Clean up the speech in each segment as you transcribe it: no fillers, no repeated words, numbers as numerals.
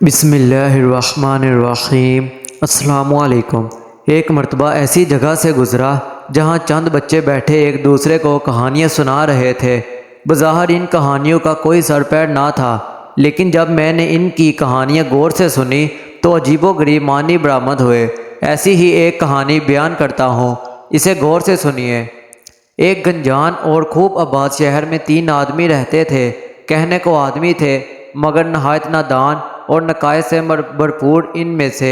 بسم اللہ الرحمن الرحیم۔ السلام علیکم۔ ایک مرتبہ ایسی جگہ سے گزرا جہاں چند بچے بیٹھے ایک دوسرے کو کہانیاں سنا رہے تھے۔ بظاہر ان کہانیوں کا کوئی سر پیر نہ تھا، لیکن جب میں نے ان کی کہانیاں غور سے سنی تو عجیب و غریب معنی برآمد ہوئے۔ ایسی ہی ایک کہانی بیان کرتا ہوں، اسے غور سے سنیے۔ ایک گنجان اور خوب آباد شہر میں 3 آدمی رہتے تھے۔ کہنے کو آدمی تھے مگر نہایت نادان اور نقائص سے بھرپور۔ ان میں سے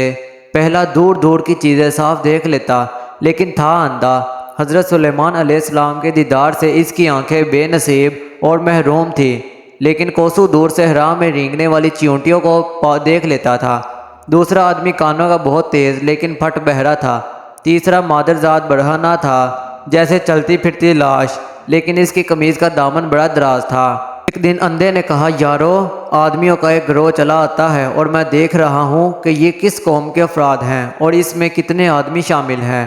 پہلا دور دور کی چیزیں صاف دیکھ لیتا لیکن تھا اندھا۔ حضرت سلیمان علیہ السلام کے دیدار سے اس کی آنکھیں بے نصیب اور محروم تھیں، لیکن کوسوں دور صحرا میں رینگنے والی چیونٹیوں کو دیکھ لیتا تھا۔ دوسرا آدمی کانوں کا بہت تیز لیکن پھٹ بہرا تھا۔ تیسرا مادرزاد برہنہ تھا، جیسے چلتی پھرتی لاش، لیکن اس کی قمیض کا دامن بڑا دراز تھا۔ ایک دن اندھے نے کہا، یارو، آدمیوں کا ایک گروہ چلا آتا ہے اور میں دیکھ رہا ہوں کہ یہ کس قوم کے افراد ہیں اور اس میں کتنے آدمی شامل ہیں۔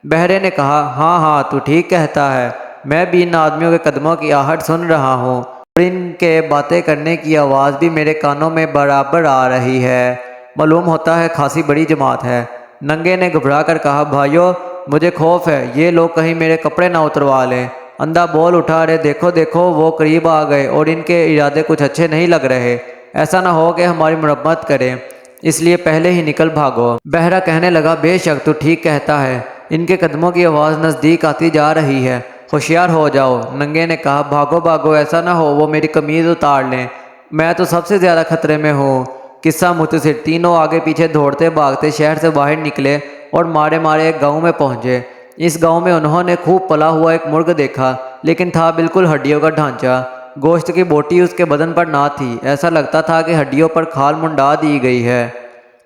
بہرے نے کہا، ہاں ہاں، تو ٹھیک کہتا ہے، میں بھی ان آدمیوں کے قدموں کی آہٹ سن رہا ہوں اور ان کے باتیں کرنے کی آواز بھی میرے کانوں میں برابر آ رہی ہے۔ معلوم ہوتا ہے خاصی بڑی جماعت ہے۔ ننگے نے گھبرا کر کہا، بھائیو، مجھے خوف ہے، یہ لوگ کہیں میرے کپڑے نہ اتروا لیں۔ اندھا بول اٹھا، ارے دیکھو دیکھو، وہ قریب آ گئے اور ان کے ارادے کچھ اچھے نہیں لگ رہے۔ ایسا نہ ہو کہ ہماری مرمت کریں، اس لیے پہلے ہی نکل بھاگو۔ بہرا کہنے لگا، بے شک تو ٹھیک کہتا ہے، ان کے قدموں کی آواز نزدیک آتی جا رہی ہے، ہوشیار ہو جاؤ۔ ننگے نے کہا، بھاگو بھاگو، ایسا نہ ہو وہ میری قمیض اتار لیں، میں تو سب سے زیادہ خطرے میں ہوں۔ قصہ مختصر، تینوں آگے پیچھے دوڑتے بھاگتے شہر سے باہر نکلے اور مارے مارے ایک گاؤں میں پہنچے۔ اس گاؤں میں انہوں نے خوب پلا ہوا ایک مرغ دیکھا، لیکن تھا بالکل ہڈیوں کا ڈھانچہ۔ گوشت کی بوٹی اس کے بدن پر نہ تھی، ایسا لگتا تھا کہ ہڈیوں پر کھال منڈا دی گئی ہے۔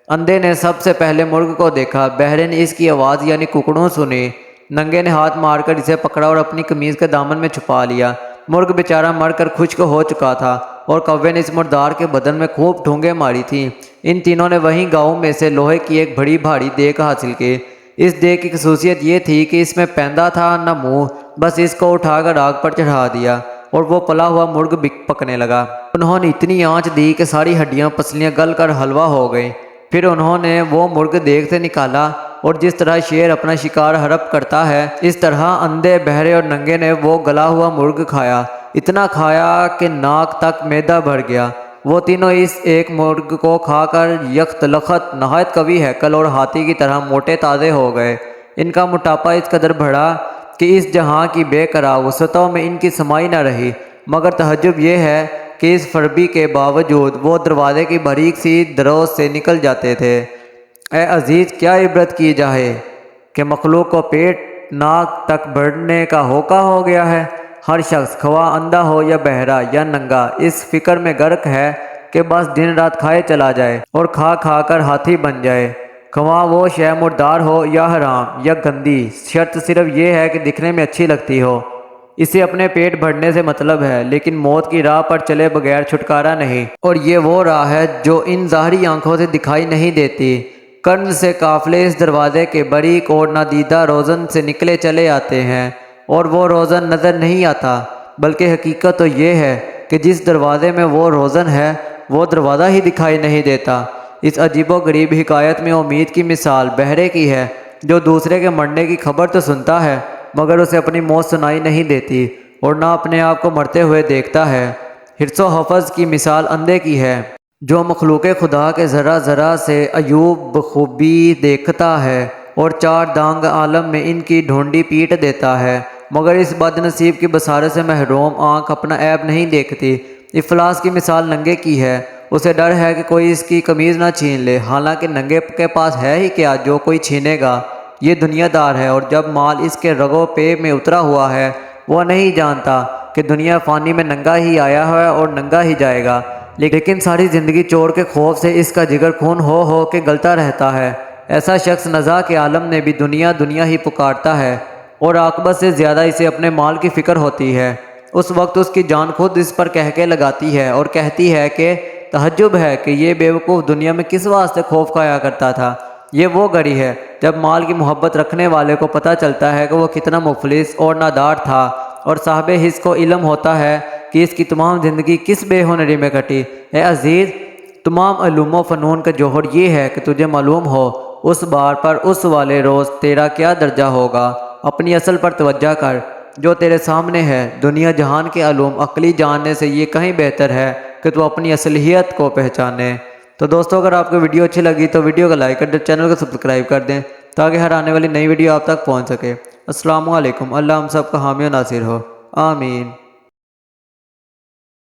اندھے نے سب سے پہلے مرغ کو دیکھا، بہرے نے اس کی آواز یعنی ککڑوں سنی۔ ننگے نے ہاتھ مار کر اسے پکڑا اور اپنی قمیض کے دامن میں چھپا لیا۔ مرغ بیچارہ مر کر خشک ہو چکا تھا اور کوے نے اس مردار کے بدن میں خوب ٹھونگیں ماری تھیں۔ ان تینوں نے وہیں گاؤں میں سے لوہے کی ایک بڑی بھاری دیگ حاصل کی۔ اس دیگ کی خصوصیت یہ تھی کہ اس میں پیندا تھا نہ منہ، بس اس کو اٹھا کر آگ پر چڑھا دیا اور وہ پلا ہوا مرغ پکنے لگا۔ انہوں نے اتنی آنچ دی کہ ساری ہڈیاں پسلیاں گل کر حلوہ ہو گئیں۔ پھر انہوں نے وہ مرغ دیگ سے نکالا اور جس طرح شیر اپنا شکار ہڑپ کرتا ہے، اس طرح اندھے، بہرے اور ننگے نے وہ گلا ہوا مرغ کھایا۔ اتنا کھایا کہ ناک تک معدہ بھر گیا۔ وہ تینوں اس ایک مرغ کو کھا کر یخت لخت، نہایت قوی ہیکل اور ہاتھی کی طرح موٹے تازے ہو گئے۔ ان کا موٹاپا اس قدر بڑھا کہ اس جہاں کی بے قرار وسعتوں میں ان کی سمائی نہ رہی، مگر تعجب یہ ہے کہ اس فربی کے باوجود وہ دروازے کی باریک سی دروز سے نکل جاتے تھے۔ اے عزیز، کیا عبرت کی جائے کہ مخلوق کو پیٹ ناک تک بھرنے کا ہوکا ہو گیا ہے۔ ہر شخص، خواہ اندھا ہو یا بہرا یا ننگا، اس فکر میں غرق ہے کہ بس دن رات کھائے چلا جائے اور کھا کھا کر ہاتھی بن جائے، خواہ وہ شے مردار ہو یا حرام یا گندی، شرط صرف یہ ہے کہ دکھنے میں اچھی لگتی ہو۔ اسے اپنے پیٹ بھرنے سے مطلب ہے، لیکن موت کی راہ پر چلے بغیر چھٹکارا نہیں، اور یہ وہ راہ ہے جو ان ظاہری آنکھوں سے دکھائی نہیں دیتی۔ قرن سے قافلے اس دروازے کے باریک اور نادیدہ روزن سے نکلے چلے آتے ہیں، اور وہ روزن نظر نہیں آتا، بلکہ حقیقت تو یہ ہے کہ جس دروازے میں وہ روزن ہے وہ دروازہ ہی دکھائی نہیں دیتا۔ اس عجیب و غریب حکایت میں امید کی مثال بہرے کی ہے، جو دوسرے کے مرنے کی خبر تو سنتا ہے مگر اسے اپنی موت سنائی نہیں دیتی اور نہ اپنے آپ کو مرتے ہوئے دیکھتا ہے۔ حرص و حفظ کی مثال اندھے کی ہے، جو مخلوق خدا کے ذرہ ذرہ سے عیوب بخوبی دیکھتا ہے اور 4 دانگ عالم میں ان کی ڈھونڈی پیٹ دیتا ہے، مگر اس بد نصیب کی بصارت سے محروم آنکھ اپنا عیب نہیں دیکھتی۔ افلاس کی مثال ننگے کی ہے، اسے ڈر ہے کہ کوئی اس کی قمیض نہ چھین لے، حالانکہ ننگے کے پاس ہے ہی کیا جو کوئی چھینے گا۔ یہ دنیا دار ہے اور جب مال اس کے رگو پے میں اترا ہوا ہے، وہ نہیں جانتا کہ دنیا فانی میں ننگا ہی آیا ہے اور ننگا ہی جائے گا، لیکن ساری زندگی چور کے خوف سے اس کا جگر خون ہو کے گلتا رہتا ہے۔ ایسا شخص نزاع کے عالم میں بھی دنیا دنیا ہی پکارتا ہے اور عاقبت سے زیادہ اسے اپنے مال کی فکر ہوتی ہے۔ اس وقت اس کی جان خود اس پر کہکے لگاتی ہے اور کہتی ہے کہ تعجب ہے کہ یہ بیوقوف دنیا میں کس واسطے خوف کھایا کرتا تھا۔ یہ وہ گھڑی ہے جب مال کی محبت رکھنے والے کو پتہ چلتا ہے کہ وہ کتنا مفلس اور نادار تھا، اور صاحب حس کو علم ہوتا ہے کہ اس کی تمام زندگی کس بے ہنری میں کٹی۔ اے عزیز، تمام علوم و فنون کا جوہر یہ ہے کہ تجھے معلوم ہو اس بار پر اس والے روز تیرا کیا درجہ ہوگا۔ اپنی اصل پر توجہ کر جو تیرے سامنے ہے۔ دنیا جہان کے علوم عقلی جاننے سے یہ کہیں بہتر ہے کہ تو اپنی اصلیت کو پہچانے۔ تو دوستو اگر آپ کو ویڈیو اچھی لگی تو ویڈیو کو لائک کر دیں، چینل کو سبسکرائب کر دیں تاکہ ہر آنے والی نئی ویڈیو آپ تک پہنچ سکے۔ السلام علیکم۔ اللہ ہم سب کا حامی و ناصر ہو، آمین۔